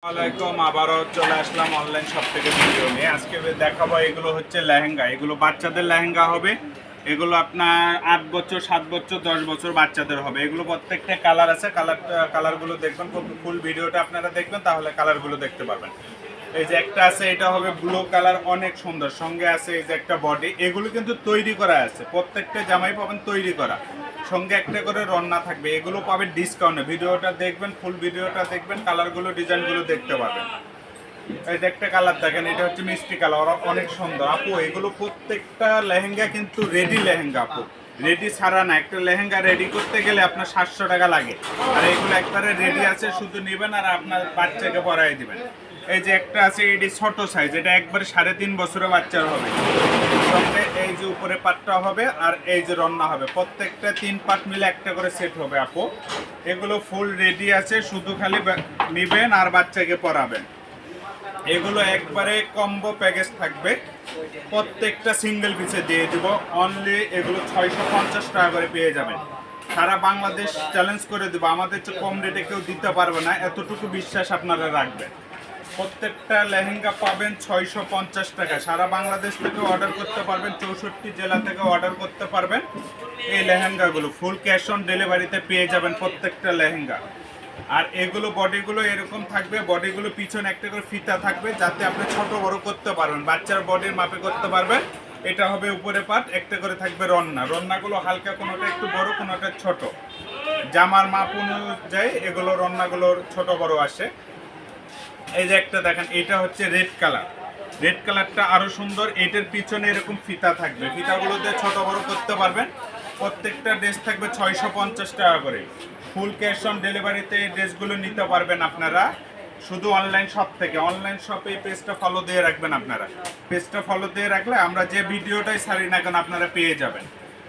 আসসালামাইকুম, আবারও চলে আসলাম অনলাইন শপ থেকে ভিডিও নিয়ে। আজকে দেখাবো এগুলো হচ্ছে লেহেঙ্গা। এগুলো বাচ্চাদের লেহেঙ্গা হবে। এগুলো আপনার 8 বছর 7 বছর 10 বছর বাচ্চাদের হবে। এগুলো প্রত্যেকটা কালার আছে। কালারগুলো দেখবেন, ফুল ভিডিওটা আপনারা দেখবেন, তাহলে কালারগুলো দেখতে পারবেন। এই যে একটা আছে, এটা হবে ব্লু কালার, অনেক সুন্দর। সঙ্গে আছে এই যে একটা বডি। এগুলো কিন্তু তৈরি করা আছে, প্রত্যেকটা জামাই পাবেন তৈরি করা। সঙ্গে একটা করে রন্না থাকবে। এগুলো পাবেন ডিসকাউন্টে। ভিডিওটা দেখবেন, ফুল ভিডিওটা দেখবেন, কালারগুলো ডিজাইনগুলো দেখতে পাবেন। এই যে একটা কালার দেখেন, এটা হচ্ছে মিষ্টি কালার, অনেক সুন্দর। আপু এগুলো প্রত্যেকটা লেহেঙ্গা কিন্তু রেডি লেহেঙ্গা আপু, রেডি ছাড়া না। একটা লেহেঙ্গা রেডি করতে গেলে আপনার 700 টাকা লাগে, আর এগুলো একবারে রেডি আছে, শুধু নেবেন আর আপনার বাচ্চাকে পরাই দিবেন। এই যে একটা আছে, এটি ছোট সাইজ, এটা একবারে 3.5 বছরের বাচ্চার হবে। সঙ্গে এই যে উপরে পাটটা হবে আর এই যে রন্না হবে, প্রত্যেকটা 3 পাট মিলে একটা করে সেট হবে আপু। এগুলো ফুল রেডি আছে, শুধু খালি নেবেন আর বাচ্চাকে পরাবেন। এগুলো একবারে কম্বো প্যাকেজ থাকবে, প্রত্যেকটা সিঙ্গেল পিসে দিয়ে দিব অনলি। এগুলো 650 টাকা করে পেয়ে যাবেন। সারা বাংলাদেশ চ্যালেঞ্জ করে দেবো, আমাদের চেয়ে কম রেটে কেউ দিতে পারবে না, এতটুকু বিশ্বাস আপনারা রাখবেন। প্রত্যেকটা লেহেঙ্গা পাবেন 650 টাকা। সারা বাংলাদেশ থেকে অর্ডার করতে পারবেন, 64 জেলা থেকে অর্ডার করতে পারবেন। এই লেহেঙ্গাগুলো ফুল ক্যাশ অন ডেলিভারিতে পেয়ে যাবেন প্রত্যেকটা লেহেঙ্গা। আর এগুলো বডিগুলো এরকম থাকবে, বডিগুলো পিছনে একটা করে ফিতা থাকবে, যাতে আপনি ছোট বড় করতে পারবেন, বাচ্চার বডির মাপে করতে পারবেন। এটা হবে উপরে পাট, একটা করে থাকবে রন্নাগুলো হালকা, কোনোটা একটু বড়, কোনোটা ছোট। জামার মাপ অনুযায়ী এগুলো রন্নাগুলোর ছোট বড় আসে। এই যে একটা দেখেন, এটা হচ্ছে রেড কালার। রেড কালারটা আরো সুন্দর। এটার পিছনে এরকম ফিতা থাকবে, ফিতাগুলো দিয়ে ছোট বড় করতে পারবেন। প্রত্যেকটা ড্রেস থাকবে 650 টাকা করে। ফুল ক্যাশ অন ডেলিভারিতে এই ড্রেসগুলো নিতে পারবেন আপনারা, শুধু অনলাইন শপ থেকে। অনলাইন শপে এই পেজটা ফলো দিয়ে রাখবেন আপনারা। পেজটা ফলো দিয়ে রাখলে আমরা যে ভিডিওটাই ছাড়ি না কেন আপনারা পেয়ে যাবেন।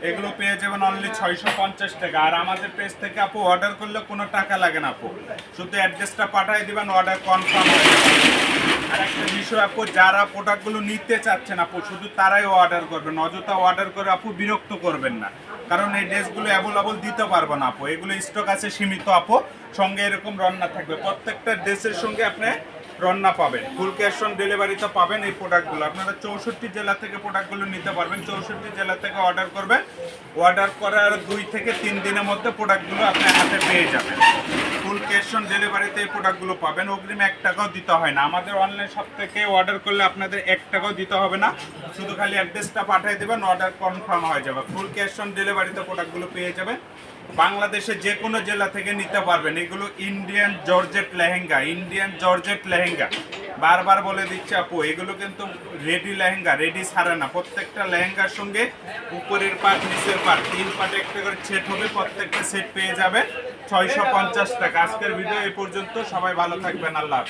এগুলো পেয়ে যাবেন অনলি 650 টাকা। আর আমাদের পেজ থেকে আপু অর্ডার করলে কোনো টাকা লাগে না আপু, শুধু অ্যাড্রেসটা পাঠিয়ে দিবেন, অর্ডার কনফার্ম হয়ে যাবে। আর একটা বিষয় আপু, যারা প্রোডাক্টগুলো নিতে চাচ্ছেন আপু, শুধু তারাই অর্ডার করবেন, অযথা অর্ডার করে আপু বিরক্ত করবেন না, কারণ এই ড্রেসগুলো অ্যাভেলেবল দিতে পারবো না আপু। এগুলো স্টক আছে সীমিত আপু। সঙ্গে এরকম রন্না থাকবে, প্রত্যেকটা ড্রেসের সঙ্গে আপনি রন্না পাবেন। ফুল ক্যাশ অন ডেলিভারিতে পাবেন এই প্রোডাক্টগুলো। আপনারা 64 জেলা থেকে প্রোডাক্টগুলো নিতে পারবেন, 64 জেলা থেকে অর্ডার করবেন। অর্ডার করার 2 থেকে 3 দিনের মধ্যে প্রোডাক্টগুলো আপনার হাতে পেয়ে যাবেন। ফুল ক্যাশ অন ডেলিভারিতে এই প্রোডাক্টগুলো পাবেন, অগ্রিম 1 টাকাও দিতে হয় না। আমাদের অনলাইন শপ থেকে অর্ডার করলে আপনাদের 1 টাকাও দিতে হবে না, শুধু খালি অ্যাড্রেসটা পাঠিয়ে দেবেন, অর্ডার কনফার্ম হয়ে যাবে। ফুল ক্যাশ অন ডেলিভারিতে প্রোডাক্টগুলো পেয়ে যাবেন। বাংলাদেশে যে কোনো জেলা থেকে নিতে পারবেন। এগুলো Indian georgette lehenga, Indian georgette lehenga. বারবার বলে দিচ্ছি আপু, এগুলো কিন্তু রেডি লেহেঙ্গা, রেডি ছাড়া না। প্রত্যেকটা লেহেঙ্গার সঙ্গে উপরের পাট নিচের পাট 3 পাটে একটা করে সেট হবে, প্রত্যেকটা সেট পেয়ে যাবেন 650 টাকা। আজকের ভিডিও এই পর্যন্ত, সবাই ভালো থাকবেন, আল্লাহ হাফেজ।